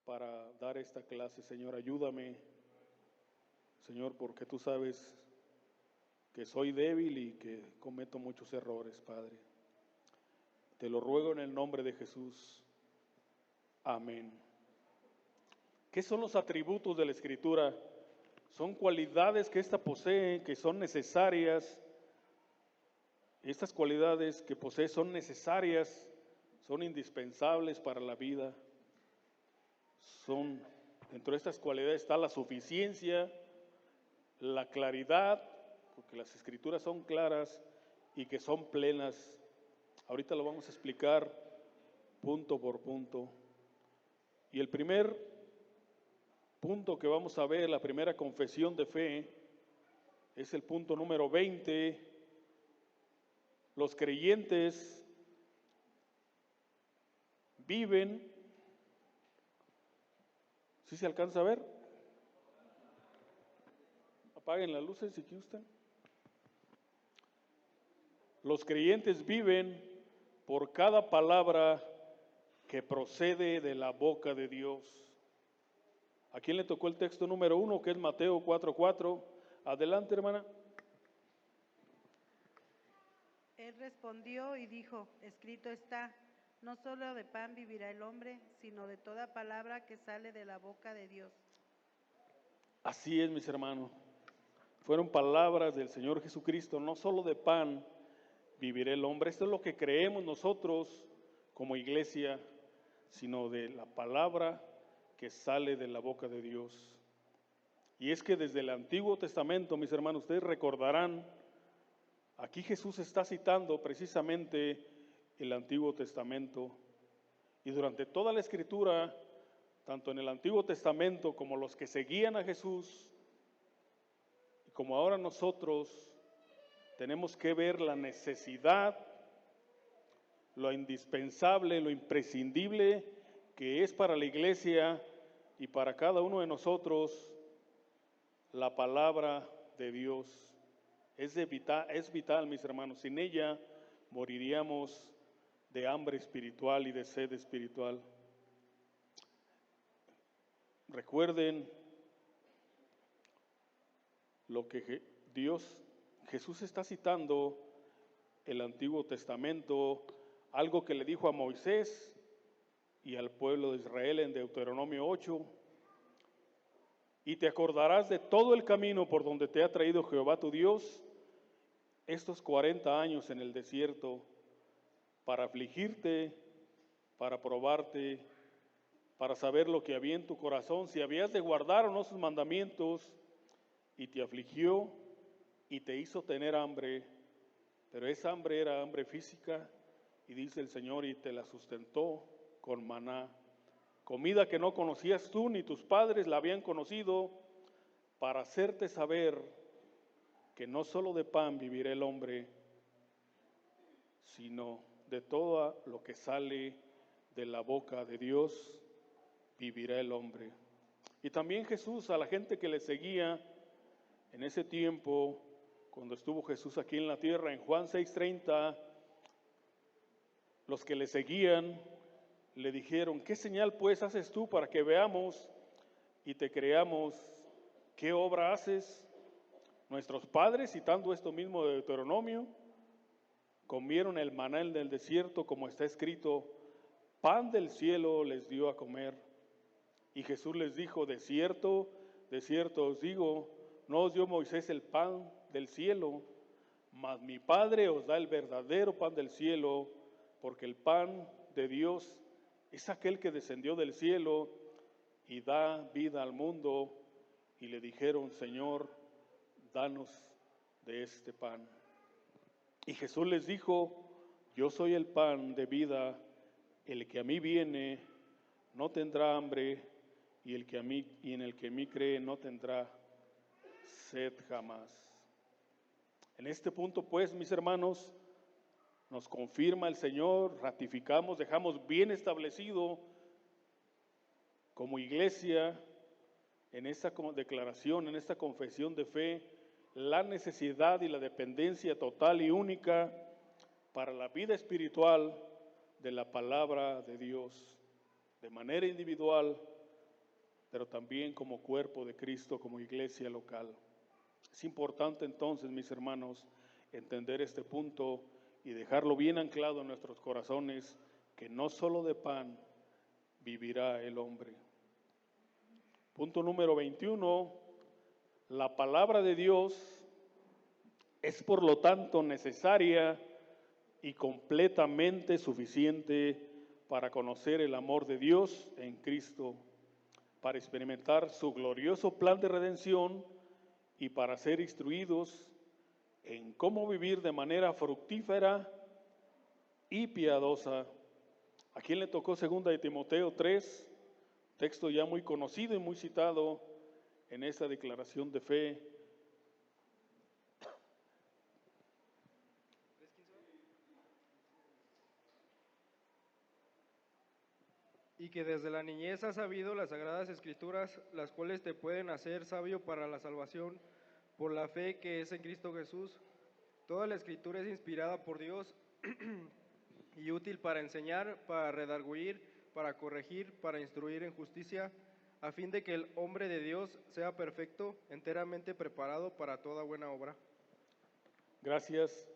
para dar esta clase. Señor, ayúdame, Señor, porque tú sabes que soy débil y que cometo muchos errores, Padre. Te lo ruego en el nombre de Jesús. Amén. ¿Qué son los atributos de la Escritura? Son cualidades que ésta posee, que son necesarias. Estas cualidades que posee son necesarias, son indispensables para la vida. Dentro de estas cualidades está la suficiencia, la claridad, porque las Escrituras son claras y que son plenas. Ahorita lo vamos a explicar punto por punto. Y el primer punto que vamos a ver, la primera confesión de fe, es el punto número 20. Los creyentes viven, ¿sí se alcanza a ver? Apaguen las luces si gustan. Los creyentes viven por cada palabra que procede de la boca de Dios. ¿A quién le tocó el texto número 1, que es Mateo 4:4? Adelante, hermana. Él respondió y dijo: escrito está, no solo de pan vivirá el hombre, sino de toda palabra que sale de la boca de Dios. Así es, mis hermanos. Fueron palabras del Señor Jesucristo, no solo de pan vivirá el hombre. Esto es lo que creemos nosotros como iglesia, sino de la palabra que sale de la boca de Dios. Y es que desde el Antiguo Testamento, mis hermanos, ustedes recordarán, aquí Jesús está citando precisamente el Antiguo Testamento. Y durante toda la Escritura, tanto en el Antiguo Testamento como los que seguían a Jesús, y como ahora nosotros, tenemos que ver la necesidad, lo indispensable, lo imprescindible que es para la iglesia y para cada uno de nosotros la palabra de Dios. Es vital, mis hermanos. Sin ella moriríamos de hambre espiritual y de sed espiritual. Recuerden lo que Jesús está citando el Antiguo Testamento, algo que le dijo a Moisés y al pueblo de Israel en Deuteronomio 8. Y te acordarás de todo el camino por donde te ha traído Jehová tu Dios estos 40 años en el desierto, para afligirte, para probarte, para saber lo que había en tu corazón, si habías de guardar o no sus mandamientos, y te afligió y te hizo tener hambre, pero esa hambre era hambre física, y dice el Señor, y te la sustentó con maná, comida que no conocías tú ni tus padres la habían conocido, para hacerte saber que no solo de pan vivirá el hombre, sino de todo lo que sale de la boca de Dios, vivirá el hombre. Y también Jesús, a la gente que le seguía en ese tiempo, cuando estuvo Jesús aquí en la tierra, en Juan 6:30, los que le seguían le dijeron: ¿qué señal pues haces tú para que veamos y te creamos? ¿Qué obra haces? Nuestros padres, citando esto mismo de Deuteronomio, comieron el maná en el desierto, como está escrito, pan del cielo les dio a comer. Y Jesús les dijo: de cierto os digo, no os dio Moisés el pan del cielo, mas mi Padre os da el verdadero pan del cielo, porque el pan de Dios es aquel que descendió del cielo y da vida al mundo. Y le dijeron: Señor, danos de este pan. Y Jesús les dijo: yo soy el pan de vida, el que a mí viene no tendrá hambre, y en el que a mí cree no tendrá sed jamás. En este punto, pues, mis hermanos, nos confirma el Señor, ratificamos, dejamos bien establecido como iglesia, en esta declaración, en esta confesión de fe, la necesidad y la dependencia total y única para la vida espiritual de la palabra de Dios, de manera individual, pero también como cuerpo de Cristo, como iglesia local. Es importante entonces, mis hermanos, entender este punto y dejarlo bien anclado en nuestros corazones, que no solo de pan vivirá el hombre. Punto número 21, la palabra de Dios es por lo tanto necesaria y completamente suficiente para conocer el amor de Dios en Cristo, para experimentar su glorioso plan de redención y para ser instruidos en cómo vivir de manera fructífera y piadosa. ¿A quién le tocó 2 de Timoteo 3? Texto ya muy conocido y muy citado en esta declaración de fe. Y que desde la niñez has sabido las sagradas escrituras, las cuales te pueden hacer sabio para la salvación por la fe que es en Cristo Jesús. Toda la escritura es inspirada por Dios y útil para enseñar, para redarguir, para corregir, para instruir en justicia, a fin de que el hombre de Dios sea perfecto, enteramente preparado para toda buena obra. Gracias.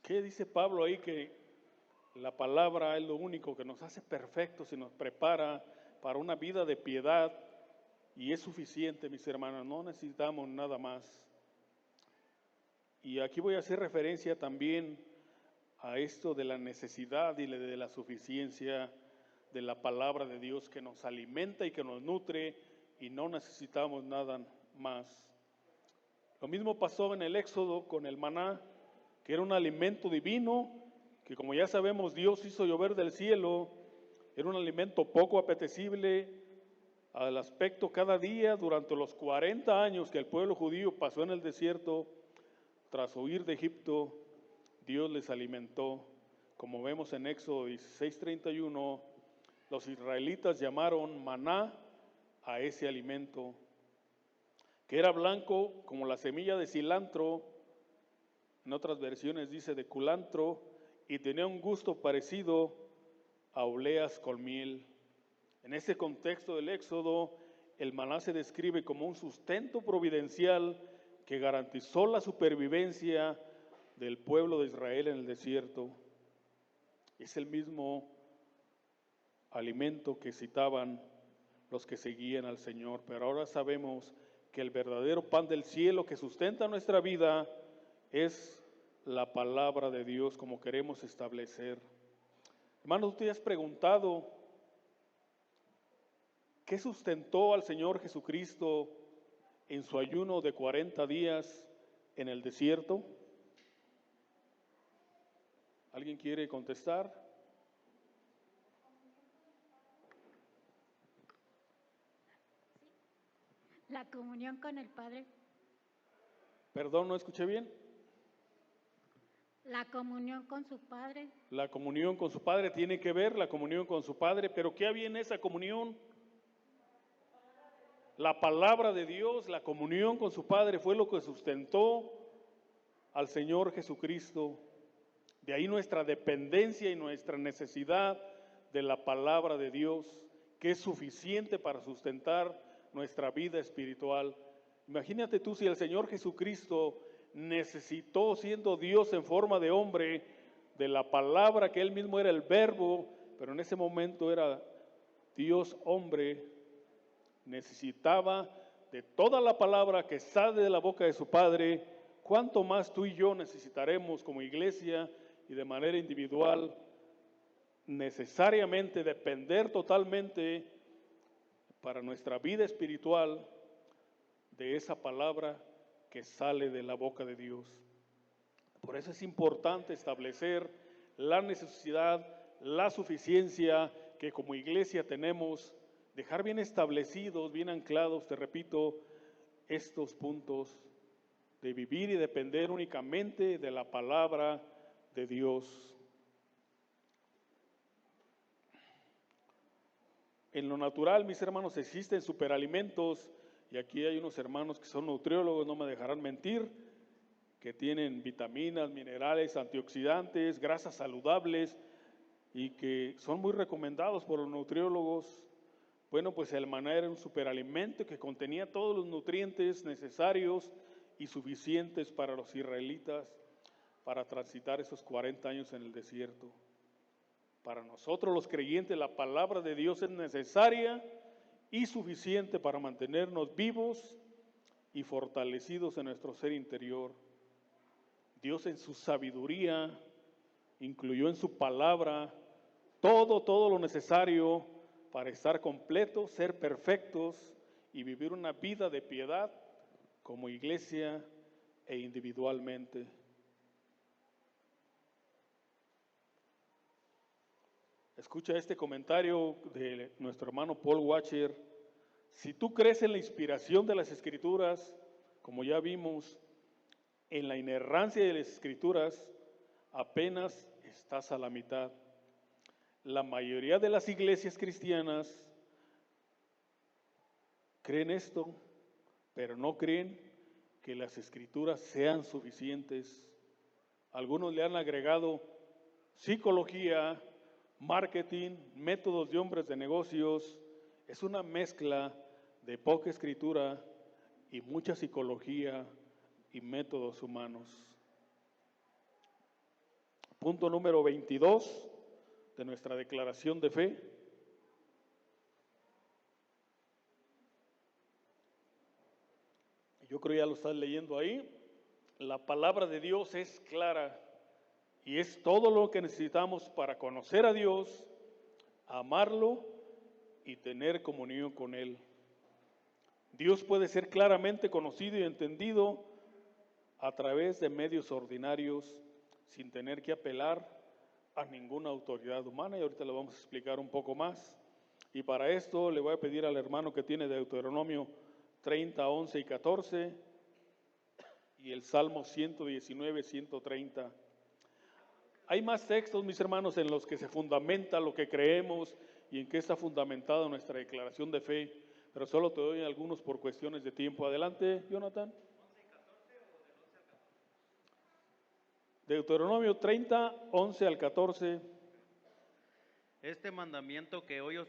¿Qué dice Pablo ahí? Que la palabra es lo único que nos hace perfectos y nos prepara para una vida de piedad, y es suficiente, mis hermanos, no necesitamos nada más. Y aquí voy a hacer referencia también a esto de la necesidad y de la suficiencia de la palabra de Dios, que nos alimenta y que nos nutre y no necesitamos nada más. Lo mismo pasó en el Éxodo con el maná, que era un alimento divino, que como ya sabemos Dios hizo llover del cielo, era un alimento poco apetecible al aspecto cada día durante los 40 años que el pueblo judío pasó en el desierto. Tras huir de Egipto, Dios les alimentó. Como vemos en Éxodo 16:31, los israelitas llamaron maná a ese alimento, que era blanco como la semilla de cilantro, en otras versiones dice de culantro, y tenía un gusto parecido a obleas con miel. En ese contexto del Éxodo, el maná se describe como un sustento providencial que garantizó la supervivencia del pueblo de Israel en el desierto. Es el mismo alimento que citaban los que seguían al Señor, pero ahora sabemos que el verdadero pan del cielo que sustenta nuestra vida es la palabra de Dios, como queremos establecer. Hermanos, ¿tú te has preguntado qué sustentó al Señor Jesucristo en su ayuno de 40 días en el desierto? ¿Alguien quiere contestar? La comunión con el Padre. Perdón, no escuché bien. La comunión con su Padre. La comunión con su Padre tiene que ver, la comunión con su Padre, pero ¿qué había en esa comunión? La palabra de Dios, la comunión con su Padre fue lo que sustentó al Señor Jesucristo. De ahí nuestra dependencia y nuestra necesidad de la palabra de Dios, que es suficiente para sustentar nuestra vida espiritual. Imagínate tú si el Señor Jesucristo necesitó, siendo Dios en forma de hombre, de la palabra, que Él mismo era el Verbo, pero en ese momento era Dios hombre, necesitaba de toda la palabra que sale de la boca de su Padre. ¿Cuánto más tú y yo necesitaremos como iglesia y de manera individual necesariamente depender totalmente para nuestra vida espiritual de esa palabra que sale de la boca de Dios? Por eso es importante establecer la necesidad, la suficiencia que como iglesia tenemos, dejar bien establecidos, bien anclados, te repito, estos puntos de vivir y depender únicamente de la palabra de Dios. En lo natural, mis hermanos, existen superalimentos, y aquí hay unos hermanos que son nutriólogos, no me dejarán mentir, que tienen vitaminas, minerales, antioxidantes, grasas saludables, y que son muy recomendados por los nutriólogos Bueno, pues el maná era un superalimento que contenía todos los nutrientes necesarios y suficientes para los israelitas para transitar esos 40 años en el desierto. Para nosotros los creyentes la palabra de Dios es necesaria y suficiente para mantenernos vivos y fortalecidos en nuestro ser interior. Dios en su sabiduría incluyó en su palabra todo lo necesario para estar completos, ser perfectos y vivir una vida de piedad como iglesia e individualmente. Escucha este comentario de nuestro hermano Paul Washer. Si tú crees en la inspiración de las Escrituras, como ya vimos, en la inerrancia de las Escrituras, apenas estás a la mitad. La mayoría de las iglesias cristianas creen esto, pero no creen que las Escrituras sean suficientes. Algunos le han agregado psicología, marketing, métodos de hombres de negocios. Es una mezcla de poca escritura y mucha psicología y métodos humanos. Punto número 22 de nuestra declaración de fe. Yo creo ya lo estás leyendo ahí. La palabra de Dios es clara y es todo lo que necesitamos para conocer a Dios, amarlo y tener comunión con Él. Dios puede ser claramente conocido y entendido a través de medios ordinarios sin tener que apelar a ninguna autoridad humana, y ahorita lo vamos a explicar un poco más. Y para esto le voy a pedir al hermano que tiene Deuteronomio 30, 11 y 14 y el Salmo 119, 130. Hay más textos, mis hermanos, en los que se fundamenta lo que creemos y en qué está fundamentada nuestra declaración de fe, pero solo te doy algunos por cuestiones de tiempo. Adelante, Jonathan. Deuteronomio 30, 11 al 14. Este mandamiento que hoy os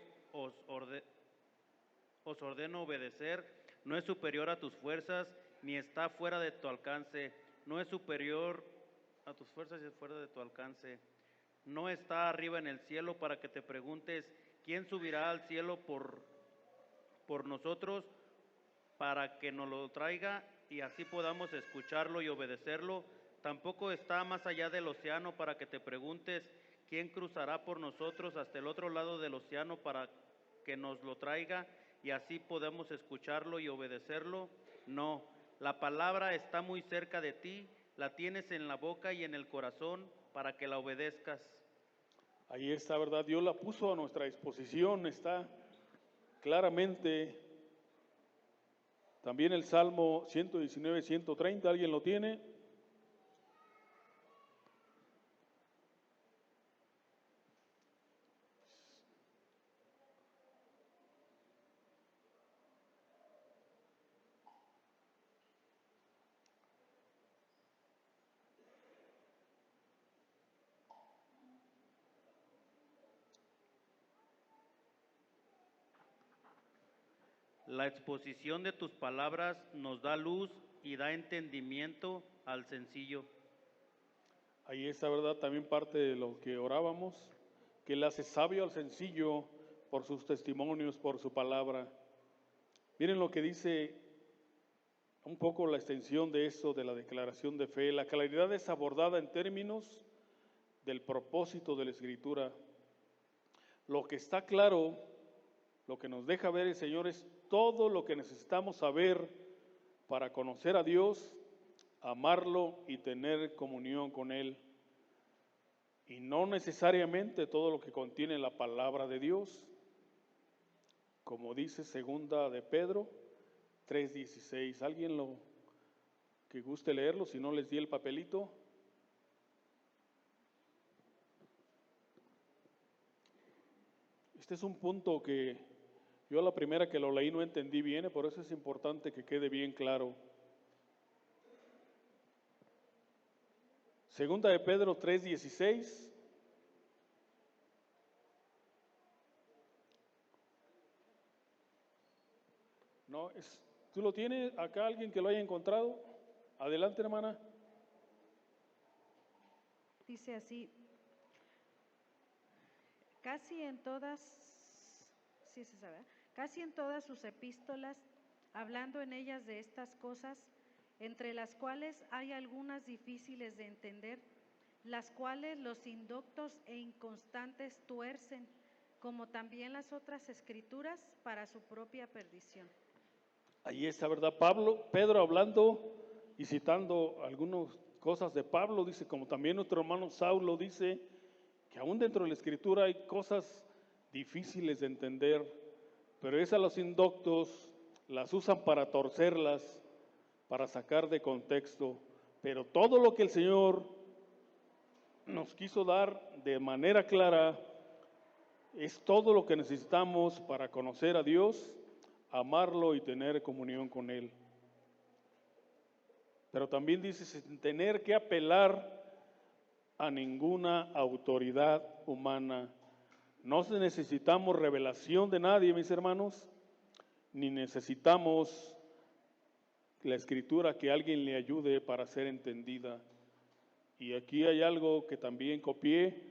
ordeno obedecer no es superior a tus fuerzas, ni está fuera de tu alcance. No es superior a tus fuerzas y es fuera de tu alcance. No está arriba en el cielo para que te preguntes, ¿quién subirá al cielo por nosotros para que nos lo traiga y así podamos escucharlo y obedecerlo? Tampoco está más allá del océano para que te preguntes, ¿quién cruzará por nosotros hasta el otro lado del océano para que nos lo traiga y así podamos escucharlo y obedecerlo? No, la palabra está muy cerca de ti, la tienes en la boca y en el corazón para que la obedezcas. Ahí está, ¿verdad? Dios la puso a nuestra disposición, está claramente. También el Salmo 119, 130, ¿alguien lo tiene? La exposición de tus palabras nos da luz y da entendimiento al sencillo. Ahí está, ¿verdad? También parte de lo que orábamos, que Él hace sabio al sencillo por sus testimonios, por su palabra. Miren lo que dice un poco la extensión de esto, de la declaración de fe. La claridad es abordada en términos del propósito de la Escritura. Lo que está claro, lo que nos deja ver el Señor es todo lo que necesitamos saber para conocer a Dios, amarlo y tener comunión con Él. Y no necesariamente todo lo que contiene la palabra de Dios, como dice segunda de Pedro 3:16. ¿Alguien lo que guste leerlo? Si no, les di el papelito. Este es un punto que yo a la primera que lo leí no entendí bien, por eso es importante que quede bien claro. Segunda de Pedro 3:16. No, ¿tú lo tienes acá alguien que lo haya encontrado? Adelante, hermana. Dice así, casi en todas, sí se sabe, casi en todas sus epístolas, hablando en ellas de estas cosas, entre las cuales hay algunas difíciles de entender, las cuales los indoctos e inconstantes tuercen, como también las otras escrituras, para su propia perdición. Ahí está, ¿verdad? Pedro hablando y citando algunas cosas de Pablo, dice, como también nuestro hermano Saulo dice, que aún dentro de la Escritura hay cosas difíciles de entender, pero esas los indoctos las usan para torcerlas, para sacar de contexto, pero todo lo que el Señor nos quiso dar de manera clara es todo lo que necesitamos para conocer a Dios, amarlo y tener comunión con Él. Pero también dice sin tener que apelar a ninguna autoridad humana. No necesitamos revelación de nadie, mis hermanos, ni necesitamos la Escritura que alguien le ayude para ser entendida. Y aquí hay algo que también copié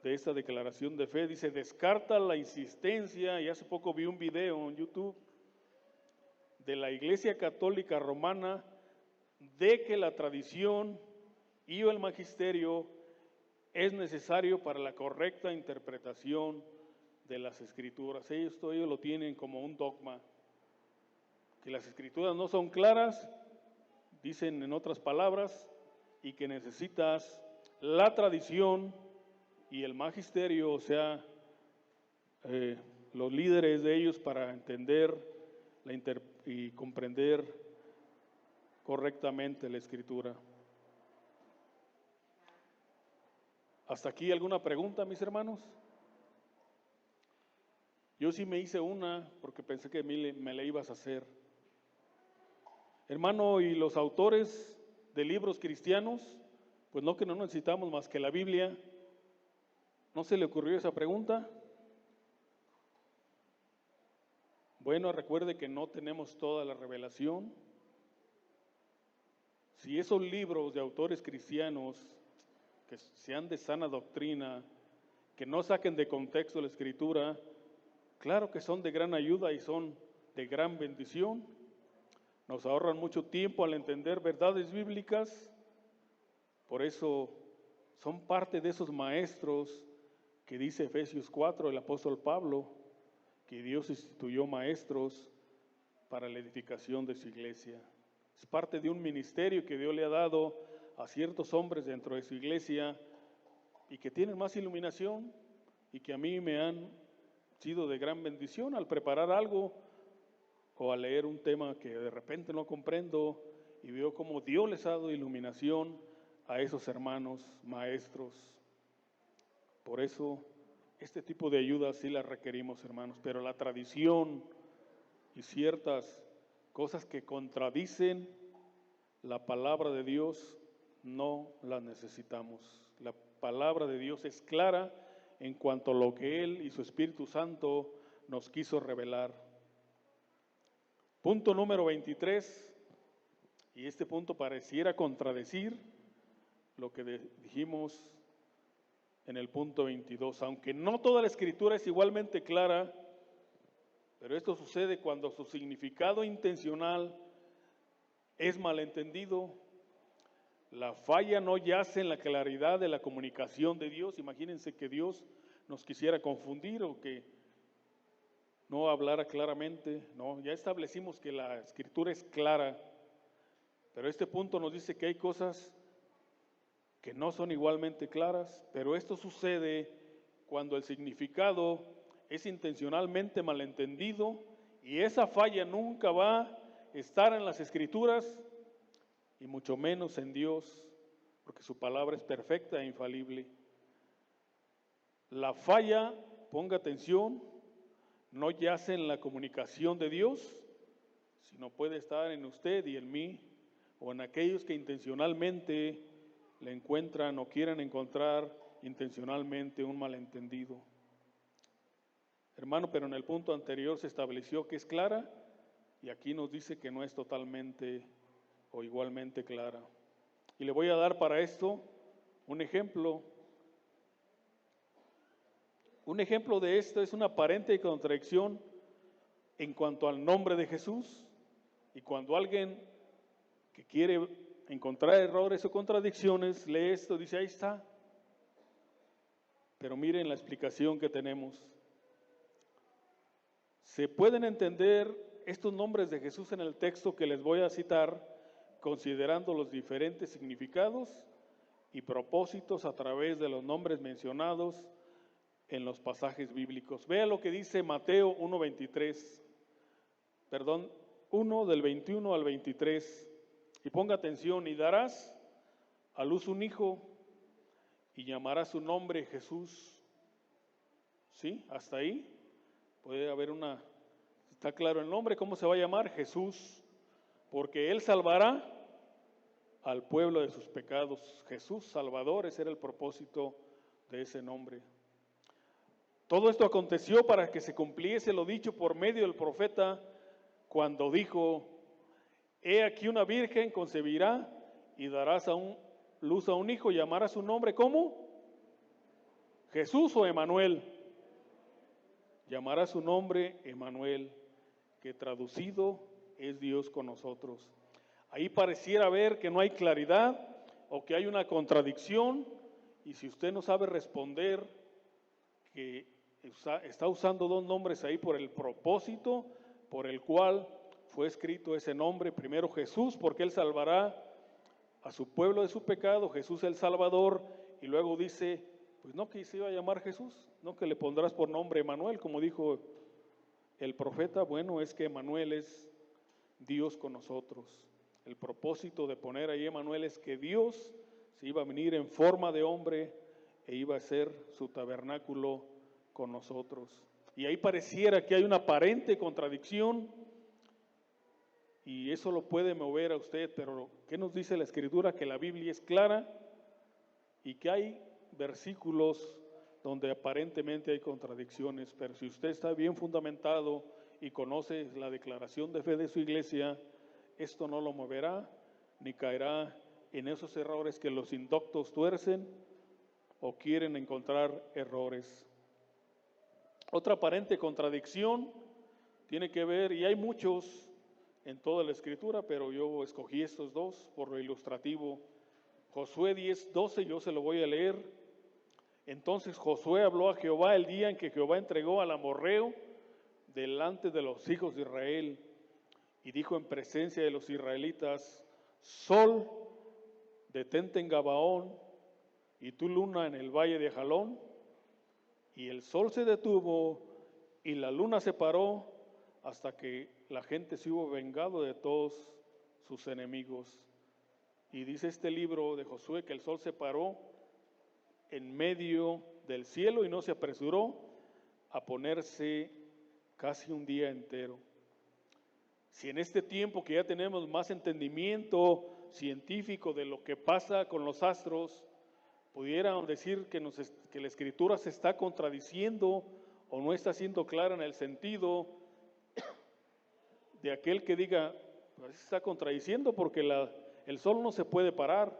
de esta declaración de fe. Dice, descarta la insistencia, y hace poco vi un video en YouTube de la Iglesia Católica Romana de que la tradición y el magisterio es necesario para la correcta interpretación de las Escrituras. Ellos lo tienen como un dogma, que las Escrituras no son claras, dicen en otras palabras, y que necesitas la tradición y el magisterio, o sea, los líderes de ellos para entender y comprender correctamente la Escritura. ¿Hasta aquí alguna pregunta, mis hermanos? Yo sí me hice una porque pensé que me la ibas a hacer. Hermano, ¿y los autores de libros cristianos? Pues no, que no necesitamos más que la Biblia. ¿No se le ocurrió esa pregunta? Bueno, recuerde que no tenemos toda la revelación. Si esos libros de autores cristianos que sean de sana doctrina, que no saquen de contexto la Escritura, claro que son de gran ayuda y son de gran bendición. Nos ahorran mucho tiempo al entender verdades bíblicas. Por eso son parte de esos maestros que dice Efesios 4, el apóstol Pablo, que Dios instituyó maestros para la edificación de su iglesia. Es parte de un ministerio que Dios le ha dado a ciertos hombres dentro de su iglesia y que tienen más iluminación y que a mí me han sido de gran bendición al preparar algo o al leer un tema que de repente no comprendo y veo cómo Dios les ha dado iluminación a esos hermanos maestros. Por eso este tipo de ayuda sí la requerimos, hermanos, pero la tradición y ciertas cosas que contradicen la palabra de Dios no las necesitamos. La palabra de Dios es clara en cuanto a lo que Él y su Espíritu Santo nos quiso revelar. Punto número 23, y este punto pareciera contradecir lo que dijimos en el punto 22. Aunque no toda la Escritura es igualmente clara, pero esto sucede cuando su significado intencional es malentendido. La falla no yace en la claridad de la comunicación de Dios. Imagínense que Dios nos quisiera confundir o que no hablara claramente. No, ya establecimos que la Escritura es clara, pero este punto nos dice que hay cosas que no son igualmente claras, pero esto sucede cuando el significado es intencionalmente malentendido y esa falla nunca va a estar en las Escrituras y mucho menos en Dios, porque su palabra es perfecta e infalible. La falla, ponga atención, no yace en la comunicación de Dios, sino puede estar en usted y en mí, o en aquellos que intencionalmente le encuentran o quieran encontrar intencionalmente un malentendido. Hermano, pero en el punto anterior se estableció que es clara y aquí nos dice que no es totalmente o igualmente clara. Y le voy a dar para esto un ejemplo. Un ejemplo de esto es una aparente contradicción en cuanto al nombre de Jesús. Y cuando alguien que quiere encontrar errores o contradicciones lee esto, dice, ahí está. Pero miren la explicación que tenemos. Se pueden entender estos nombres de Jesús en el texto que les voy a citar, considerando los diferentes significados y propósitos a través de los nombres mencionados en los pasajes bíblicos. Vea lo que dice Mateo 1 del 21 al 23. Y ponga atención, y darás a luz un hijo y llamarás su nombre Jesús. ¿Sí? Hasta ahí. Puede haber está claro el nombre, ¿cómo se va a llamar? Jesús, porque Él salvará al pueblo de sus pecados. Jesús Salvador, ese era el propósito de ese nombre. Todo esto aconteció para que se cumpliese lo dicho por medio del profeta cuando dijo, he aquí una virgen concebirá y darás luz a un hijo y llamará su nombre, ¿cómo? Jesús o Emanuel. Llamará su nombre Emanuel, que traducido es Dios con nosotros. Ahí pareciera ver que no hay claridad o que hay una contradicción, y si usted no sabe responder que está usando dos nombres ahí por el propósito por el cual fue escrito ese nombre, primero Jesús, porque Él salvará a su pueblo de su pecado, Jesús el Salvador, y luego dice, pues no que se iba a llamar Jesús, no que le pondrás por nombre Emanuel, como dijo el profeta. Bueno, es que Emanuel es Dios con nosotros. El propósito de poner ahí Emanuel es que Dios se iba a venir en forma de hombre e iba a ser su tabernáculo con nosotros. Y ahí pareciera que hay una aparente contradicción, y eso lo puede mover a usted, pero ¿qué nos dice la Escritura? Que la Biblia es clara y que hay versículos donde aparentemente hay contradicciones, pero si usted está bien fundamentado y conoce la declaración de fe de su iglesia, esto no lo moverá ni caerá en esos errores que los indoctos tuercen o quieren encontrar errores. Otra aparente contradicción tiene que ver, y hay muchos en toda la Escritura, pero yo escogí estos dos por lo ilustrativo. Josué 10:12, yo se lo voy a leer. Entonces Josué habló a Jehová el día en que Jehová entregó al amorreo delante de los hijos de Israel, y dijo en presencia de los israelitas, Sol, detente en Gabaón, y tú luna en el valle de Jalón. Y el sol se detuvo y la luna se paró hasta que la gente se hubo vengado de todos sus enemigos. Y dice este libro de Josué que el sol se paró en medio del cielo y no se apresuró a ponerse casi un día entero. Si en este tiempo que ya tenemos más entendimiento científico de lo que pasa con los astros, pudieran decir que la Escritura se está contradiciendo o no está siendo clara en el sentido de aquel que diga, pues se está contradiciendo porque el sol no se puede parar,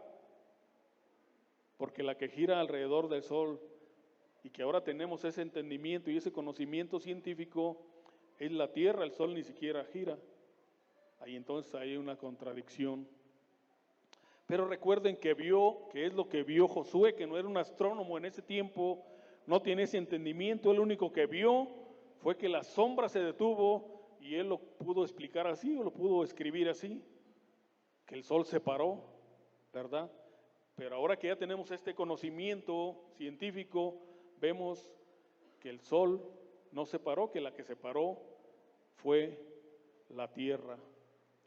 porque la que gira alrededor del sol, y que ahora tenemos ese entendimiento y ese conocimiento científico, es la Tierra, el sol ni siquiera gira. Ahí entonces hay una contradicción. Pero recuerden que es lo que vio Josué, que no era un astrónomo en ese tiempo, no tiene ese entendimiento. Él lo único que vio fue que la sombra se detuvo, y él lo pudo explicar así o lo pudo escribir así, que el sol se paró, ¿verdad? Pero ahora que ya tenemos este conocimiento científico, vemos que el sol no se paró, que la que se paró fue la tierra.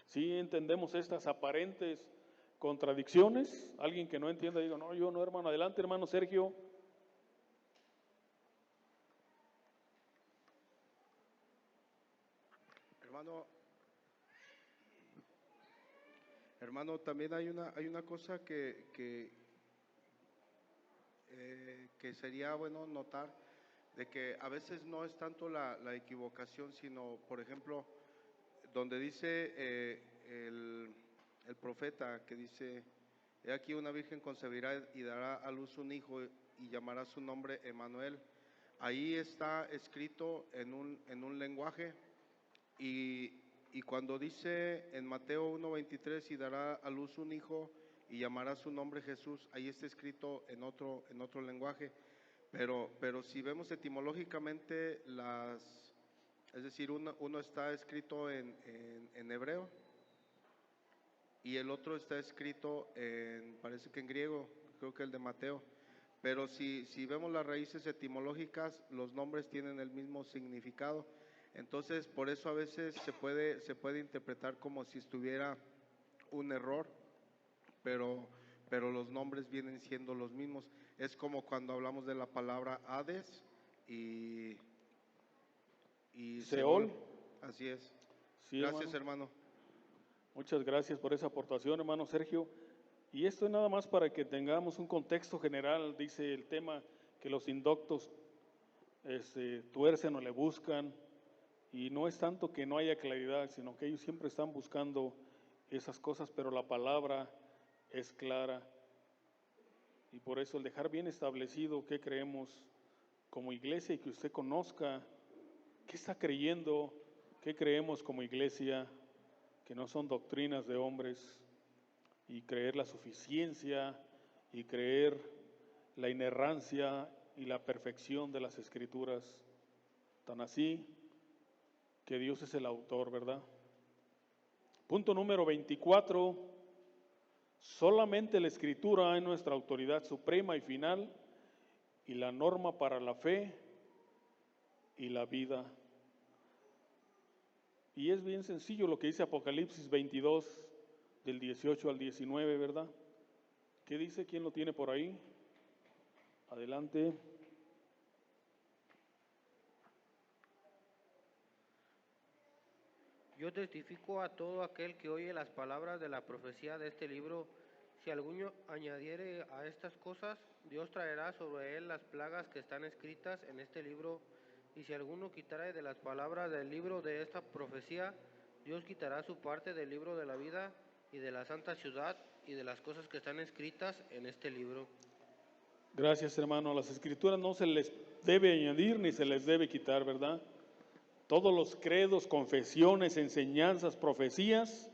¿Sí entendemos estas aparentes contradicciones? Alguien que no entienda, diga, no, yo no, hermano. Adelante, hermano Sergio. Hermano, también hay una cosa que sería bueno notar, de que a veces no es tanto la equivocación, sino, por ejemplo, donde dice el profeta que dice, he aquí una virgen concebirá y dará a luz un hijo y llamará su nombre Emmanuel. Ahí está escrito en un lenguaje y cuando dice en Mateo 1:23 y dará a luz un hijo y llamará su nombre Jesús, ahí está escrito en otro lenguaje. Pero si vemos etimológicamente es decir, uno está escrito en hebreo y el otro está escrito parece que en griego, creo que el de Mateo. Pero si vemos las raíces etimológicas, los nombres tienen el mismo significado. Entonces, por eso a veces se puede interpretar como si estuviera un error, pero los nombres vienen siendo los mismos. Es como cuando hablamos de la palabra Hades y Seol. Así es. Sí, Gracias, hermano. Muchas gracias por esa aportación, hermano Sergio. Y esto es nada más para que tengamos un contexto general. Dice el tema que los indoctos tuercen o le buscan, y no es tanto que no haya claridad, sino que ellos siempre están buscando esas cosas, pero la palabra es clara. Y por eso el dejar bien establecido qué creemos como iglesia y que usted conozca qué está creyendo, qué creemos como iglesia, que no son doctrinas de hombres, y creer la suficiencia y creer la inerrancia y la perfección de las Escrituras, tan así que Dios es el autor, ¿verdad? Punto número 24, solamente la Escritura es nuestra autoridad suprema y final y la norma para la fe y la vida. Y es bien sencillo lo que dice Apocalipsis 22, del 18 al 19, ¿verdad? ¿Qué dice? ¿Quién lo tiene por ahí? Adelante. Yo testifico a todo aquel que oye las palabras de la profecía de este libro. Si alguno añadiere a estas cosas, Dios traerá sobre él las plagas que están escritas en este libro. Y si alguno quitare de las palabras del libro de esta profecía, Dios quitará su parte del libro de la vida y de la santa ciudad y de las cosas que están escritas en este libro. Gracias, hermano. Las Escrituras no se les debe añadir ni se les debe quitar, ¿verdad? Todos los credos, confesiones, enseñanzas, profecías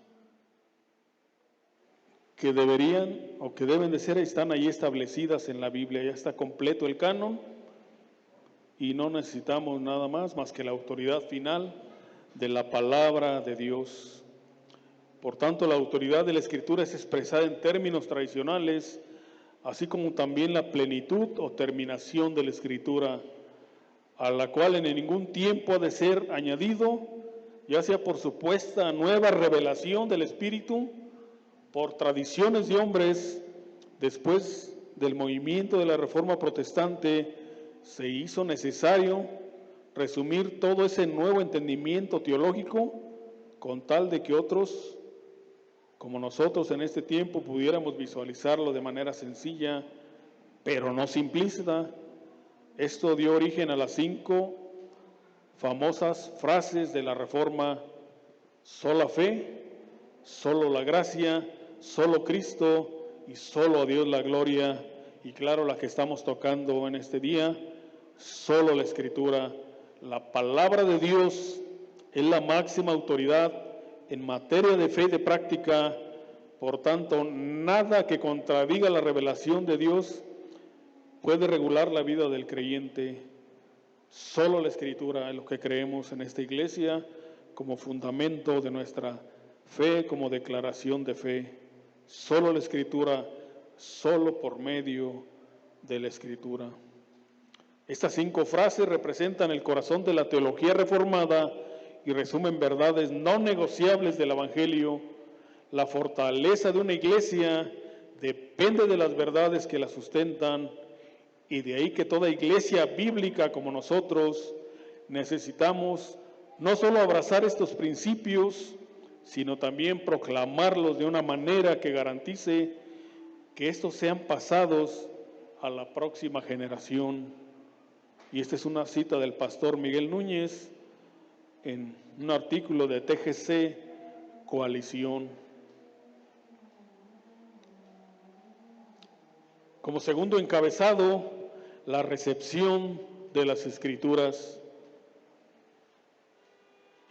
que deberían o que deben de ser están ahí establecidas en la Biblia. Ya está completo el canon y no necesitamos nada más que la autoridad final de la palabra de Dios. Por tanto, la autoridad de la Escritura es expresada en términos tradicionales, así como también la plenitud o terminación de la Escritura, a la cual en ningún tiempo ha de ser añadido, ya sea por supuesta nueva revelación del Espíritu, por tradiciones de hombres. Después del movimiento de la Reforma Protestante, se hizo necesario resumir todo ese nuevo entendimiento teológico con tal de que otros, como nosotros en este tiempo, pudiéramos visualizarlo de manera sencilla, pero no simplista. Esto dio origen a las 5 famosas frases de la Reforma: sola fe, solo la gracia, solo Cristo y solo a Dios la gloria. Y claro, la que estamos tocando en este día, solo la Escritura. La palabra de Dios es la máxima autoridad en materia de fe y de práctica. Por tanto, nada que contradiga la revelación de Dios puede regular la vida del creyente. Solo la Escritura es lo que creemos en esta iglesia como fundamento de nuestra fe, como declaración de fe. Solo la Escritura, solo por medio de la Escritura. Estas 5 frases representan el corazón de la teología reformada y resumen verdades no negociables del Evangelio. La fortaleza de una iglesia depende de las verdades que la sustentan, y de ahí que toda iglesia bíblica como nosotros necesitamos no solo abrazar estos principios, sino también proclamarlos de una manera que garantice que estos sean pasados a la próxima generación. Y esta es una cita del pastor Miguel Núñez en un artículo de TGC Coalición. Como segundo encabezado, la recepción de las Escrituras.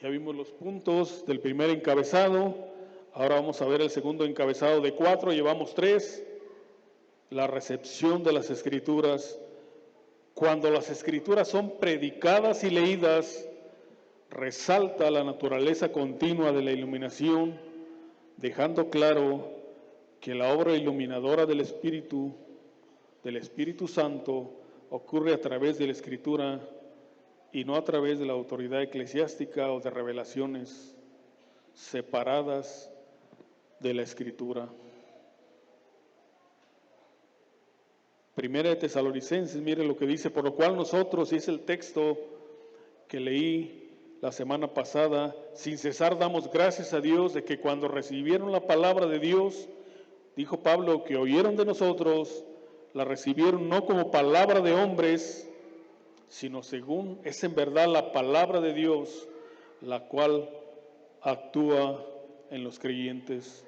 Ya vimos los puntos del primer encabezado, ahora vamos a ver el segundo encabezado de 4, llevamos 3, la recepción de las Escrituras. Cuando las Escrituras son predicadas y leídas, resalta la naturaleza continua de la iluminación, dejando claro que la obra iluminadora del Espíritu Santo ocurre a través de la Escritura y no a través de la autoridad eclesiástica o de revelaciones separadas de la Escritura. Primera de Tesalonicenses, mire lo que dice, por lo cual nosotros, y es el texto que leí la semana pasada, sin cesar damos gracias a Dios de que cuando recibieron la palabra de Dios, dijo Pablo, que oyeron de nosotros, la recibieron no como palabra de hombres, sino según es en verdad la palabra de Dios, la cual actúa en los creyentes.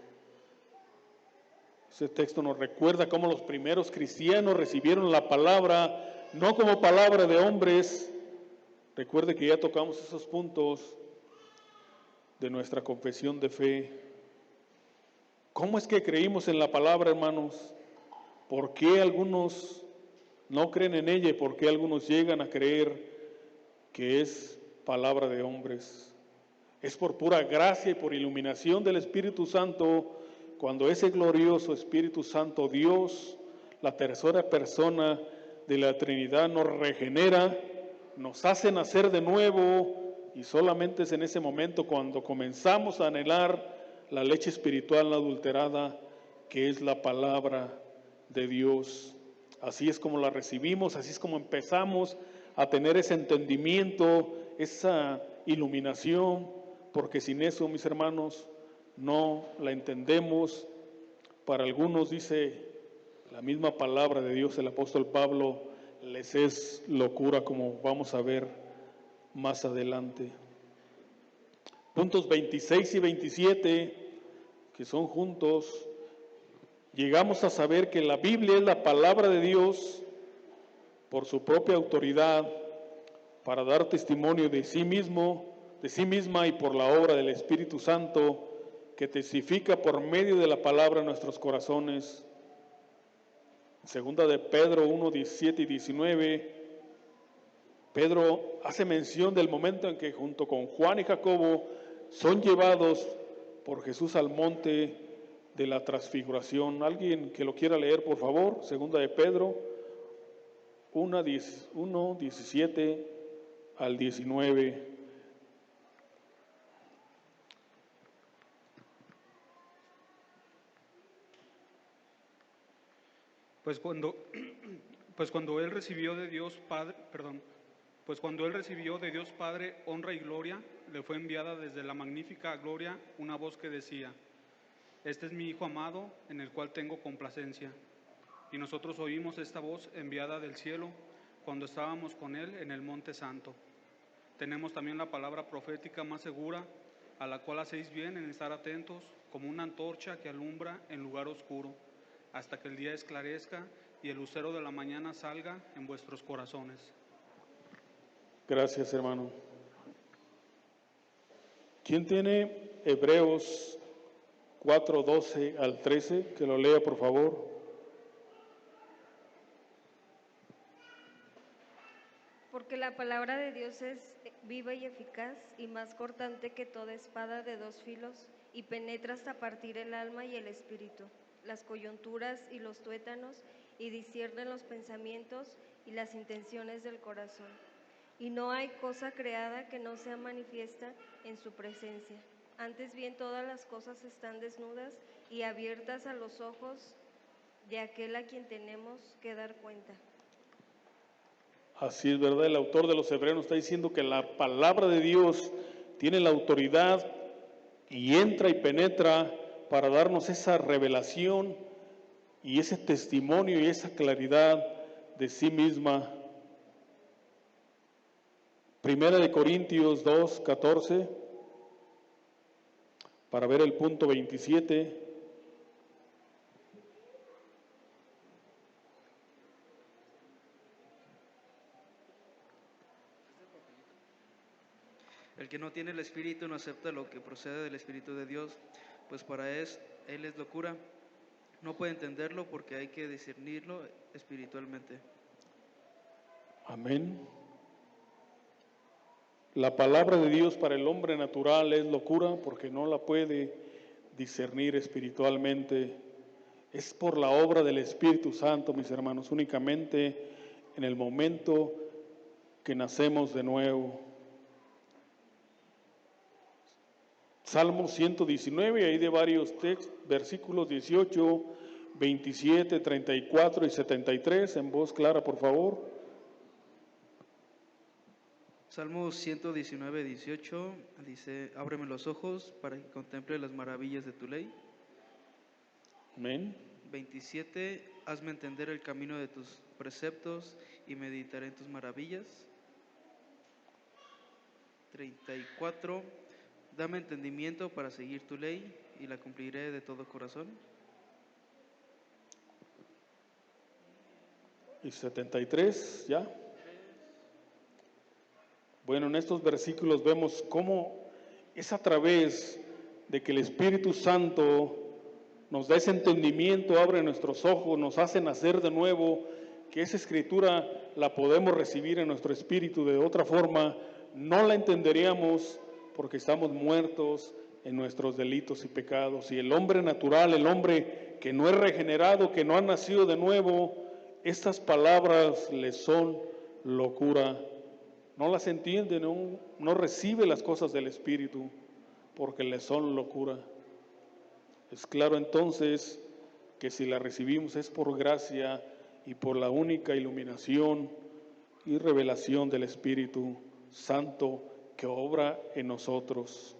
Ese texto nos recuerda cómo los primeros cristianos recibieron la palabra no como palabra de hombres. Recuerde que ya tocamos esos puntos de nuestra confesión de fe. ¿Cómo es que creímos en la palabra, hermanos? ¿Por qué algunos no creen en ella y por qué algunos llegan a creer que es palabra de hombres? Es por pura gracia y por iluminación del Espíritu Santo, cuando ese glorioso Espíritu Santo, Dios, la tercera persona de la Trinidad, nos regenera, nos hace nacer de nuevo, y solamente es en ese momento cuando comenzamos a anhelar la leche espiritual no adulterada, que es la palabra de Dios. Así es como la recibimos, así es como empezamos a tener ese entendimiento, esa iluminación, porque sin eso, mis hermanos, no la entendemos. Para algunos, dice la misma palabra de Dios, el apóstol Pablo, les es locura, como vamos a ver más adelante. Puntos 26 y 27, que son juntos, llegamos a saber que la Biblia es la palabra de Dios por su propia autoridad para dar testimonio de sí misma y por la obra del Espíritu Santo que testifica por medio de la palabra en nuestros corazones. Segunda de Pedro 1, 17 y 19, Pedro hace mención del momento en que junto con Juan y Jacobo son llevados por Jesús al monte de la transfiguración. ¿Alguien que lo quiera leer, por favor? Segunda de Pedro 1, 17 al 19. Pues cuando él recibió de Dios Padre honra y gloria, le fue enviada desde la magnífica gloria una voz que decía: este es mi Hijo amado, en el cual tengo complacencia. Y nosotros oímos esta voz enviada del cielo cuando estábamos con él en el Monte Santo. Tenemos también la palabra profética más segura, a la cual hacéis bien en estar atentos, como una antorcha que alumbra en lugar oscuro, hasta que el día esclarezca y el lucero de la mañana salga en vuestros corazones. Gracias, hermano. ¿Quién tiene Hebreos 4, 12 al 13? Que lo lea, por favor. Porque la palabra de Dios es viva y eficaz y más cortante que toda espada de dos filos y penetra hasta partir el alma y el espíritu, las coyunturas y los tuétanos, y discierne los pensamientos y las intenciones del corazón. Y no hay cosa creada que no sea manifiesta en su presencia. Antes bien, todas las cosas están desnudas y abiertas a los ojos de aquel a quien tenemos que dar cuenta. Así es, ¿verdad? El autor de los Hebreos nos está diciendo que la palabra de Dios tiene la autoridad y entra y penetra para darnos esa revelación y ese testimonio y esa claridad de sí misma. Primera de Corintios 2, 14, para ver el punto 27. El que no tiene el Espíritu no acepta lo que procede del Espíritu de Dios, pues para él es locura. No puede entenderlo porque hay que discernirlo espiritualmente. Amén. La palabra de Dios para el hombre natural es locura porque no la puede discernir espiritualmente. Es por la obra del Espíritu Santo, mis hermanos, únicamente en el momento que nacemos de nuevo. Salmo 119, ahí de varios textos, versículos 18, 27, 34 y 73, en voz clara, por favor. Salmo 119, 18 dice: ábreme los ojos para que contemple las maravillas de tu ley. Amén. 27, hazme entender el camino de tus preceptos y meditaré en tus maravillas. 34, dame entendimiento para seguir tu ley y la cumpliré de todo corazón. Y 73, ¿ya? Bueno, en estos versículos vemos cómo es a través de que el Espíritu Santo nos da ese entendimiento, abre nuestros ojos, nos hace nacer de nuevo, que esa escritura la podemos recibir en nuestro espíritu. De otra forma, no la entenderíamos porque estamos muertos en nuestros delitos y pecados. Y el hombre natural, el hombre que no es regenerado, que no ha nacido de nuevo, estas palabras le son locura. No las entiende, no recibe las cosas del Espíritu porque le son locura. Es claro entonces que si la recibimos es por gracia y por la única iluminación y revelación del Espíritu Santo que obra en nosotros.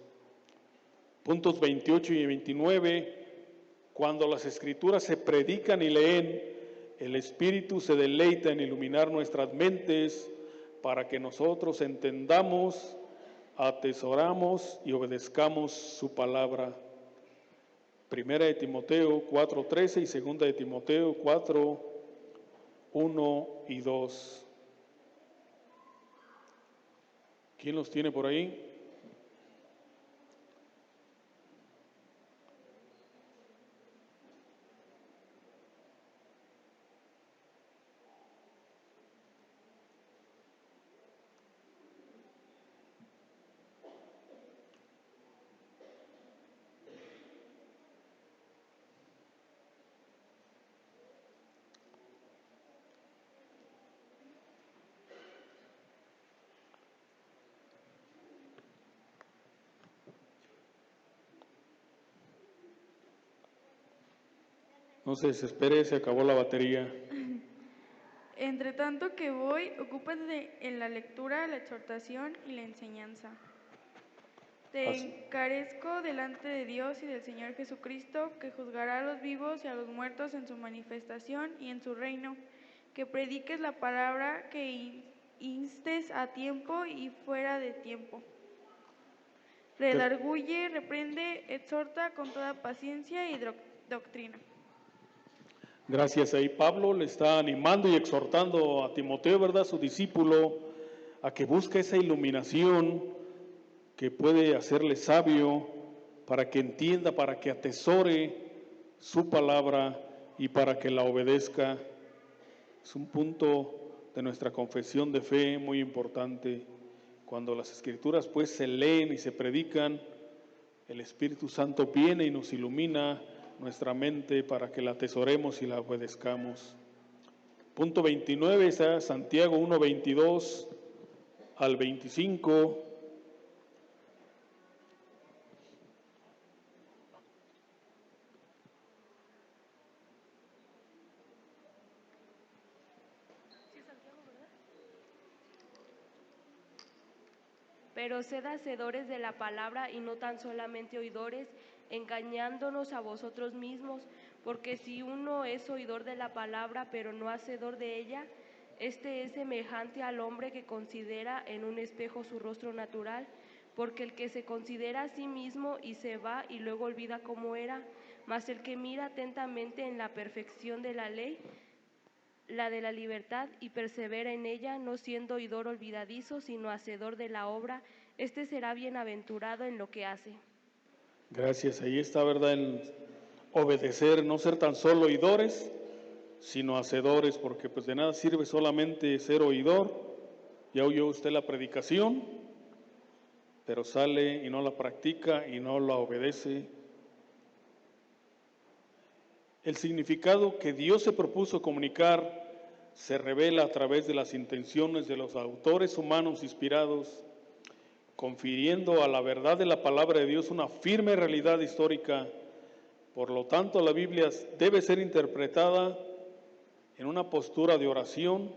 Puntos 28 y 29, cuando las Escrituras se predican y leen, el Espíritu se deleita en iluminar nuestras mentes para que nosotros entendamos, atesoramos y obedezcamos su palabra. Primera de Timoteo 4:13 y segunda de Timoteo 4:1 y 2. ¿Quién los tiene por ahí? No se desespere, se acabó la batería. Entre tanto que voy, ocúpate en la lectura, la exhortación y la enseñanza. Te encarezco delante de Dios y del Señor Jesucristo, que juzgará a los vivos y a los muertos en su manifestación y en su reino, que prediques la palabra, que instes a tiempo y fuera de tiempo. Redarguye, reprende, exhorta con toda paciencia y doctrina. Gracias. Ahí Pablo le está animando y exhortando a Timoteo, ¿verdad?, su discípulo, a que busque esa iluminación que puede hacerle sabio para que entienda, para que atesore su palabra y para que la obedezca. Es un punto de nuestra confesión de fe muy importante. Cuando las Escrituras pues se leen y se predican, el Espíritu Santo viene y nos ilumina nuestra mente para que la atesoremos y la obedezcamos. Punto 29 está Santiago 1:22 al 25. Pero sed hacedores de la palabra y no tan solamente oidores, engañándonos a vosotros mismos, porque si uno es oidor de la palabra, pero no hacedor de ella, Este es semejante al hombre que considera en un espejo su rostro natural, porque el que se considera a sí mismo y se va y luego olvida cómo era, mas el que mira atentamente en la perfección de la ley, la de la libertad, y persevera en ella, no siendo oidor olvidadizo, sino hacedor de la obra, este será bienaventurado en lo que hace. Gracias, ahí está, ¿verdad? En obedecer, no ser tan solo oidores, sino hacedores, porque pues de nada sirve solamente ser oidor. Ya oyó usted la predicación, pero sale y no la practica y no la obedece. El significado que Dios se propuso comunicar se revela a través de las intenciones de los autores humanos inspirados, confiriendo a la verdad de la palabra de Dios una firme realidad histórica. Por lo tanto, la Biblia debe ser interpretada en una postura de oración,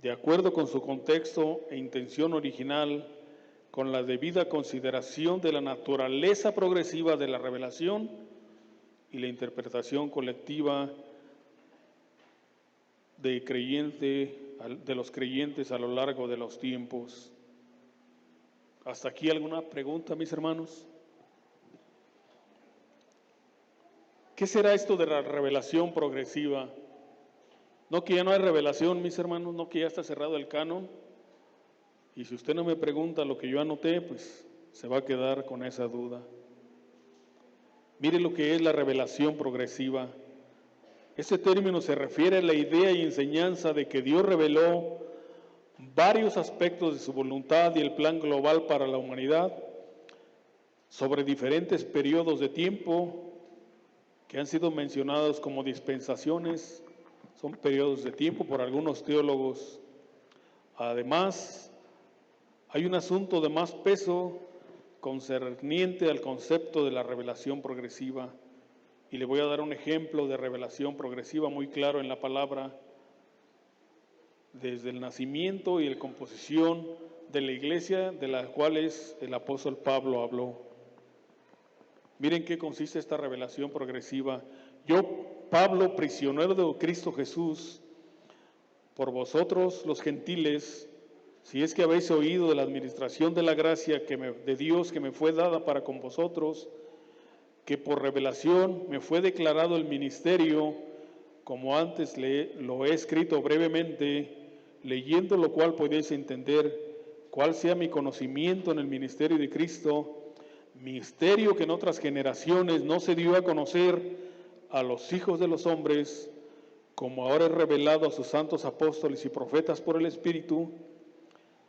de acuerdo con su contexto e intención original, con la debida consideración de la naturaleza progresiva de la revelación y la interpretación colectiva de los creyentes a lo largo de los tiempos. ¿Hasta aquí alguna pregunta, mis hermanos? ¿Qué será esto de la revelación progresiva? No que ya no hay revelación, mis hermanos, no que ya está cerrado el canon. Y si usted no me pregunta lo que yo anoté, pues se va a quedar con esa duda. Mire lo que es la revelación progresiva. Este término se refiere a la idea y enseñanza de que Dios reveló varios aspectos de su voluntad y el plan global para la humanidad sobre diferentes periodos de tiempo que han sido mencionados como dispensaciones. Son periodos de tiempo por algunos teólogos. Además, hay un asunto de más peso concerniente al concepto de la revelación progresiva. Y le voy a dar un ejemplo de revelación progresiva muy claro en la palabra. Desde el nacimiento y la composición de la iglesia, de la cual el apóstol Pablo habló. Miren qué consiste esta revelación progresiva. Yo, Pablo, prisionero de Cristo Jesús, por vosotros los gentiles, si es que habéis oído de la administración de la gracia de Dios que me fue dada para con vosotros, que por revelación me fue declarado el ministerio, como antes lo he escrito brevemente, leyendo lo cual podéis entender cuál sea mi conocimiento en el ministerio de Cristo, misterio que en otras generaciones no se dio a conocer a los hijos de los hombres, como ahora es revelado a sus santos apóstoles y profetas por el Espíritu.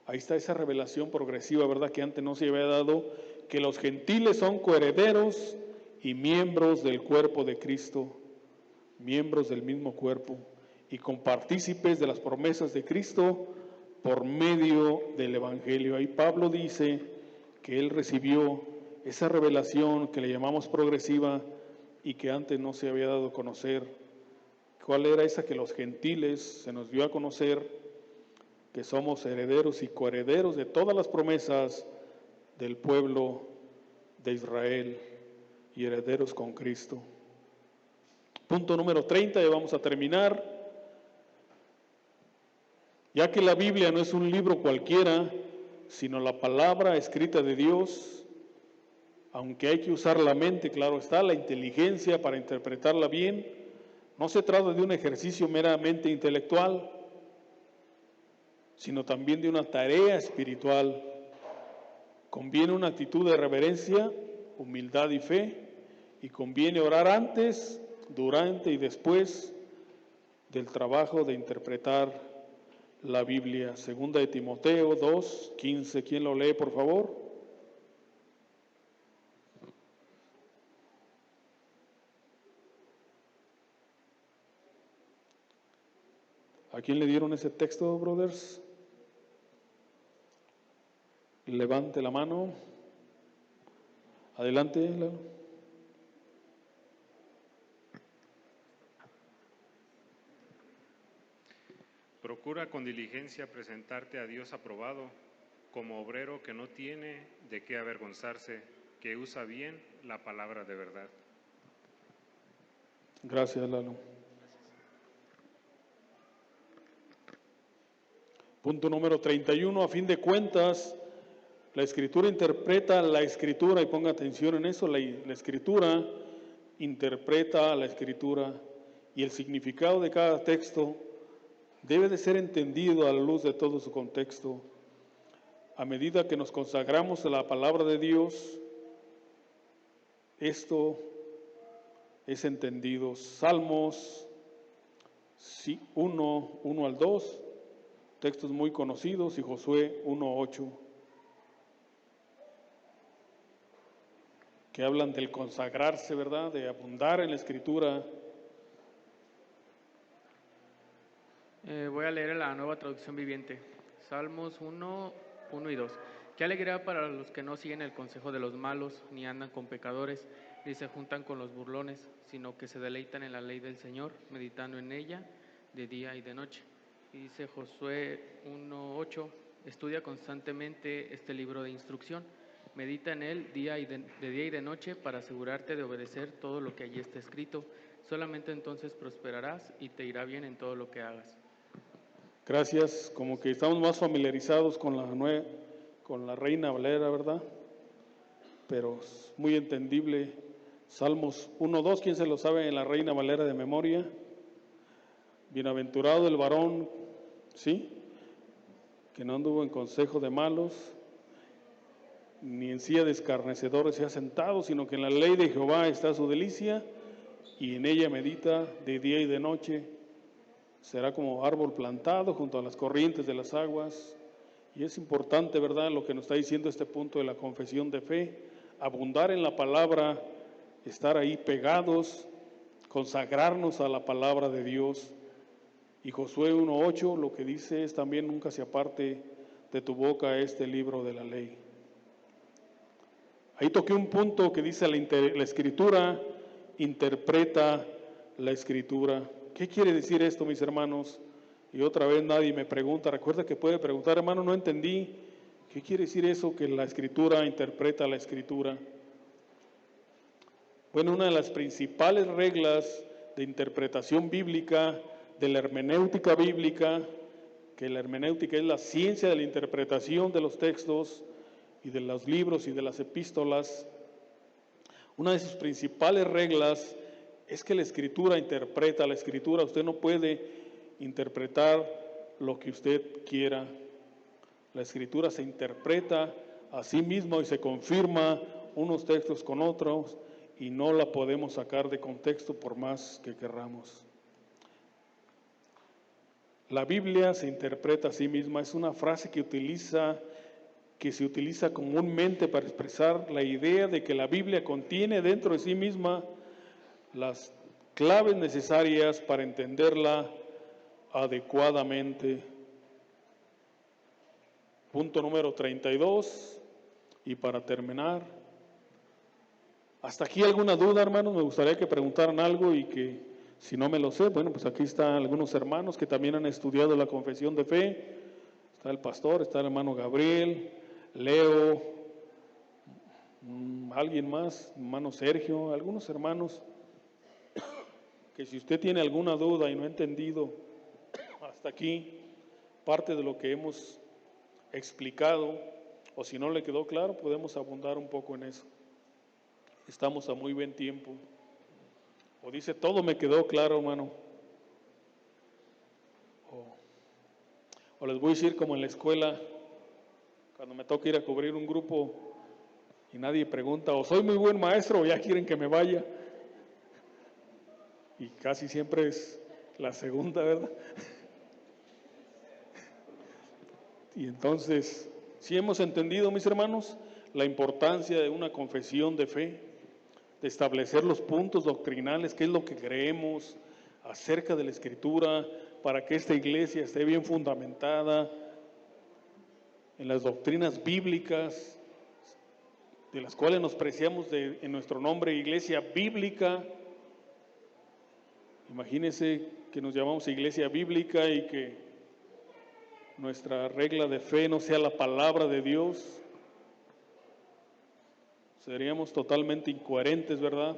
Ahí está esa revelación progresiva, ¿verdad? Que antes no se había dado, que los gentiles son coherederos y miembros del cuerpo de Cristo, miembros del mismo cuerpo, y compartícipes de las promesas de Cristo por medio del Evangelio. Ahí Pablo dice que él recibió esa revelación que le llamamos progresiva y que antes no se había dado a conocer. ¿Cuál era esa? Que los gentiles se nos dio a conocer que somos herederos y coherederos de todas las promesas del pueblo de Israel y herederos con Cristo. Punto número 30, ya vamos a terminar. Ya que la Biblia no es un libro cualquiera, sino la palabra escrita de Dios, aunque hay que usar la mente, claro está, la inteligencia para interpretarla bien, no se trata de un ejercicio meramente intelectual, sino también de una tarea espiritual. Conviene una actitud de reverencia, humildad y fe, y conviene orar antes, durante y después del trabajo de interpretar la Biblia. Segunda de Timoteo 2:15. ¿Quién lo lee, por favor? ¿A quién le dieron ese texto, brothers? Levante la mano. Adelante, Lalo. Procura con diligencia presentarte a Dios aprobado, como obrero que no tiene de qué avergonzarse, que usa bien la palabra de verdad. Gracias, Lalo. Punto número 31, a fin de cuentas, la Escritura interpreta la Escritura, y ponga atención en eso, la Escritura interpreta la Escritura, y el significado de cada texto debe de ser entendido a la luz de todo su contexto. A medida que nos consagramos a la palabra de Dios, esto es entendido. Salmos 1 al 2, textos muy conocidos, y Josué 1:8, que hablan del consagrarse, ¿verdad?, de abundar en la Escritura. Voy a leer la Nueva Traducción Viviente. Salmos 1 y 2. Qué alegría para los que no siguen el consejo de los malos, ni andan con pecadores, ni se juntan con los burlones, sino que se deleitan en la ley del Señor, meditando en ella de día y de noche. Y dice Josué 1:8, estudia constantemente este libro de instrucción, medita en él de día y de noche para asegurarte de obedecer todo lo que allí está escrito. Solamente entonces prosperarás y te irá bien en todo lo que hagas. Gracias, como que estamos más familiarizados con la Reina Valera, ¿verdad? Pero es muy entendible. Salmos 1:2, ¿quién se lo sabe en la Reina Valera de memoria? Bienaventurado el varón, ¿sí?, que no anduvo en consejo de malos, ni en silla de escarnecedores se ha sentado, sino que en la ley de Jehová está su delicia, y en ella medita de día y de noche. Será como árbol plantado junto a las corrientes de las aguas. Y es importante, ¿verdad?, lo que nos está diciendo este punto de la confesión de fe, abundar en la palabra, estar ahí pegados, consagrarnos a la palabra de Dios. Y Josué 1:8 lo que dice es también: nunca se aparte de tu boca este libro de la ley. Ahí toqué un punto que dice la Escritura interpreta la Escritura. ¿Qué quiere decir esto, mis hermanos? Y otra vez nadie me pregunta. Recuerda que puede preguntar: hermano, no entendí. ¿Qué quiere decir eso, que la Escritura interpreta la Escritura? Bueno, una de las principales reglas de interpretación bíblica, de la hermenéutica bíblica, que la hermenéutica es la ciencia de la interpretación de los textos y de los libros y de las epístolas, una de sus principales reglas es que la Escritura interpreta la Escritura. Usted no puede interpretar lo que usted quiera. La Escritura se interpreta a sí misma y se confirma unos textos con otros, y no la podemos sacar de contexto por más que querramos. La Biblia se interpreta a sí misma. Es una frase que se utiliza comúnmente para expresar la idea de que la Biblia contiene dentro de sí misma las claves necesarias para entenderla adecuadamente. Punto número 32, y para terminar, ¿hasta aquí alguna duda, hermanos? Me gustaría que preguntaran algo, y que si no me lo sé, bueno, pues aquí están algunos hermanos que también han estudiado la confesión de fe. Está el pastor, está el hermano Gabriel, Leo, alguien más, hermano Sergio, algunos hermanos, que si usted tiene alguna duda y no ha entendido hasta aquí parte de lo que hemos explicado, o si no le quedó claro, podemos abundar un poco en eso. Estamos a muy buen tiempo. O dice: todo me quedó claro, hermano. O les voy a decir como en la escuela, cuando me toca ir a cubrir un grupo y nadie pregunta: o soy muy buen maestro o ya quieren que me vaya. Y casi siempre es la segunda, ¿verdad? Y entonces, si hemos entendido, mis hermanos, la importancia de una confesión de fe, de establecer los puntos doctrinales, qué es lo que creemos acerca de la Escritura, para que esta iglesia esté bien fundamentada en las doctrinas bíblicas, de las cuales nos preciamos en nuestro nombre, Iglesia Bíblica. Imagínense que nos llamamos Iglesia Bíblica y que nuestra regla de fe no sea la palabra de Dios. Seríamos totalmente incoherentes, ¿verdad?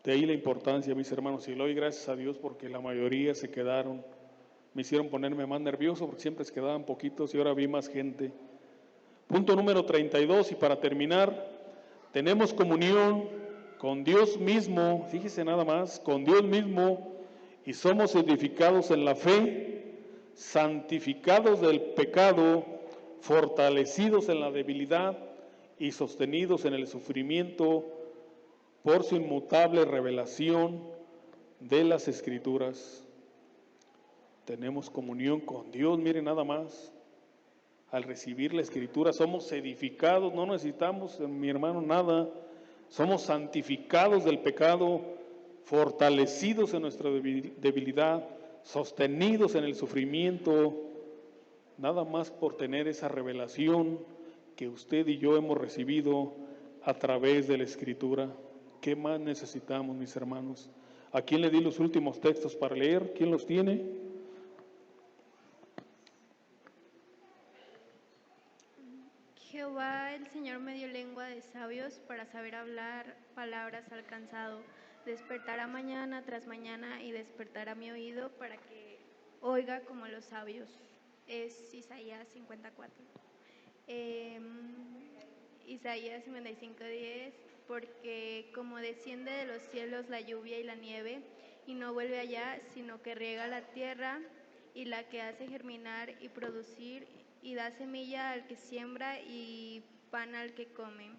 De ahí la importancia, mis hermanos, y le doy gracias a Dios porque la mayoría se quedaron me hicieron ponerme más nervioso porque siempre se quedaban poquitos y ahora vi más gente. Punto número 32, y para terminar, tenemos comunión con Dios mismo, fíjese nada más, con Dios mismo, y somos edificados en la fe, santificados del pecado, fortalecidos en la debilidad y sostenidos en el sufrimiento por su inmutable revelación de las Escrituras. Tenemos comunión con Dios, miren nada más. Al recibir la Escritura somos edificados, no necesitamos, mi hermano, nada. Somos santificados del pecado, fortalecidos en nuestra debilidad, sostenidos en el sufrimiento, nada más por tener esa revelación que usted y yo hemos recibido a través de la Escritura. ¿Qué más necesitamos, mis hermanos? ¿A quién le di los últimos textos para leer? ¿Quién los tiene? Jehová el Señor me dio lengua de sabios para saber hablar palabras al cansado. Despertará mañana tras mañana y despertará mi oído para que oiga como los sabios. Es Isaías 54. Isaías 55:10, porque como desciende de los cielos la lluvia y la nieve, y no vuelve allá, sino que riega la tierra y la que hace germinar y producir, y da semilla al que siembra y pan al que come.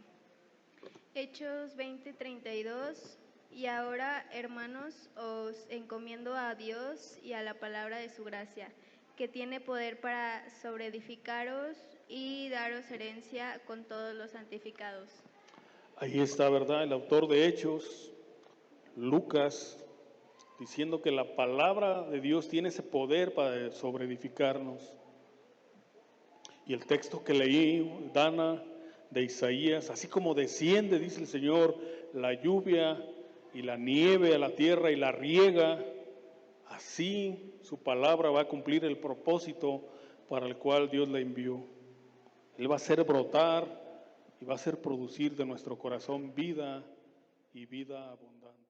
Hechos 20:32. Y ahora, hermanos, os encomiendo a Dios y a la palabra de su gracia, que tiene poder para sobreedificaros y daros herencia con todos los santificados. Ahí está, ¿verdad? El autor de Hechos, Lucas, diciendo que la palabra de Dios tiene ese poder para sobreedificarnos. Y el texto que leí, Dana, de Isaías, así como desciende, dice el Señor, la lluvia y la nieve a la tierra y la riega, así su palabra va a cumplir el propósito para el cual Dios la envió. Él va a hacer brotar y va a hacer producir de nuestro corazón vida y vida abundante.